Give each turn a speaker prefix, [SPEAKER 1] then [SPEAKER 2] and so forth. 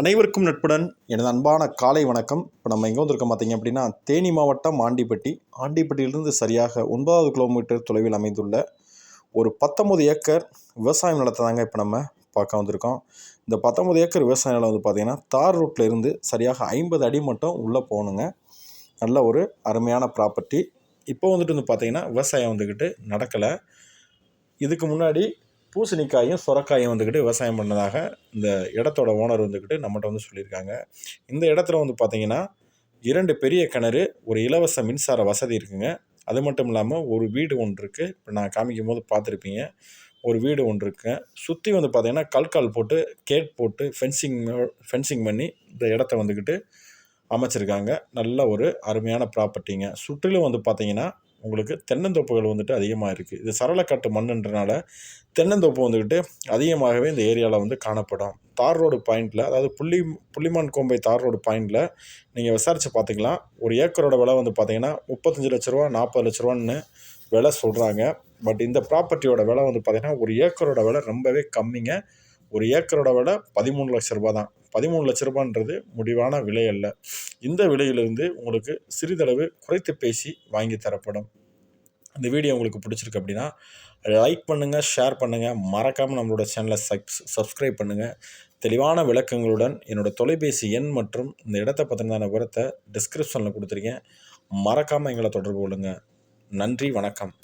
[SPEAKER 1] அனைவருக்கும் நட்புடன் எனது அன்பான காலை வணக்கம். இப்போ நம்ம எங்கே வந்திருக்கோம் பார்த்தீங்க அப்படின்னா, தேனி மாவட்டம் ஆண்டிப்பட்டியிலிருந்து சரியாக 9 கிலோமீட்டர் தொலைவில் அமைந்துள்ள ஒரு 19 ஏக்கர் விவசாயம் நிலத்தை தாங்க இப்போ நம்ம பார்க்க வந்திருக்கோம். இந்த 19 ஏக்கர் விவசாய நிலம் வந்து பார்த்திங்கன்னா, தார் ரோட்டில் இருந்து சரியாக 50 அடி மட்டும் உள்ளே போகணுங்க. நல்ல ஒரு அருமையான ப்ராப்பர்ட்டி. இப்போ வந்துட்டு பார்த்திங்கன்னா விவசாயம் வந்துக்கிட்டு நடக்கலை. இதுக்கு முன்னாடி பூசணிக்காயும் சொரக்காயும் வந்துக்கிட்டு விவசாயம் பண்ணதாக இந்த இடத்தோட ஓனர் வந்துக்கிட்டு நம்மகிட்ட சொல்லியிருக்காங்க. இந்த இடத்துல பார்த்திங்கன்னா 2 பெரிய கிணறு, ஒரு இலவச மின்சார வசதி இருக்குங்க. அது மட்டும் இல்லாமல் ஒரு வீடு ஒன்று இருக்குது. இப்போ நான் காமிக்கும் போது பார்த்துருப்பீங்க, ஒரு வீடு ஒன்று இருக்குங்க. சுற்றி பார்த்திங்கன்னா கல்கால் போட்டு கேட் போட்டு ஃபென்சிங் பண்ணி இந்த இடத்த வந்துக்கிட்டு அமைச்சிருக்காங்க. நல்ல ஒரு அருமையான ப்ராப்பர்ட்டிங்க. சுற்றிலும் பார்த்திங்கன்னா உங்களுக்கு தென்னந்தோப்புகள் அதிகமாக இருக்குது. இது சரளக்காட்டு மண்ணுன்றனால தென்னந்தோப்பு அதிகமாகவே இந்த ஏரியாவில் காணப்படும். தார் ரோடு பாயிண்டில், அதாவது புள்ளிமான் கோம்பை தார் ரோடு பாயிண்டில் நீங்கள் விசாரித்து பார்த்துக்கலாம். ஒரு ஏக்கரோட விலை பார்த்திங்கன்னா 35 லட்ச ரூபா 40 லட்ச ரூபான்னு விலை சொல்கிறாங்க. பட் இந்த ப்ராப்பர்ட்டியோட விலை பார்த்திங்கன்னா ஒரு ஏக்கரோட விலை ரொம்பவே கம்மிங்க. ஒரு ஏக்கரோட விலை 13 லட்ச ரூபா தான். 13 லட்ச ரூபான்றது முடிவான விலை அல்ல. இந்த விலையிலிருந்து உங்களுக்கு சிறிதளவு குறைத்து பேசி வாங்கி தரப்படும். இந்த வீடியோ உங்களுக்கு பிடிச்சிருக்கு அப்படின்னா லைக் பண்ணுங்கள், ஷேர் பண்ணுங்கள், மறக்காமல் நம்மளோட சேனலை சப்ஸ்கிரைப் பண்ணுங்கள். தெளிவான விளக்கங்களுடன் என்னோடய தொலைபேசி எண் மற்றும் இந்த இடத்தை பற்றின விவரத்தை டிஸ்கிரிப்ஷனில் கொடுத்துருக்கேன். மறக்காமல் எங்களை தொடர்பு கொள்ளுங்கள். நன்றி, வணக்கம்.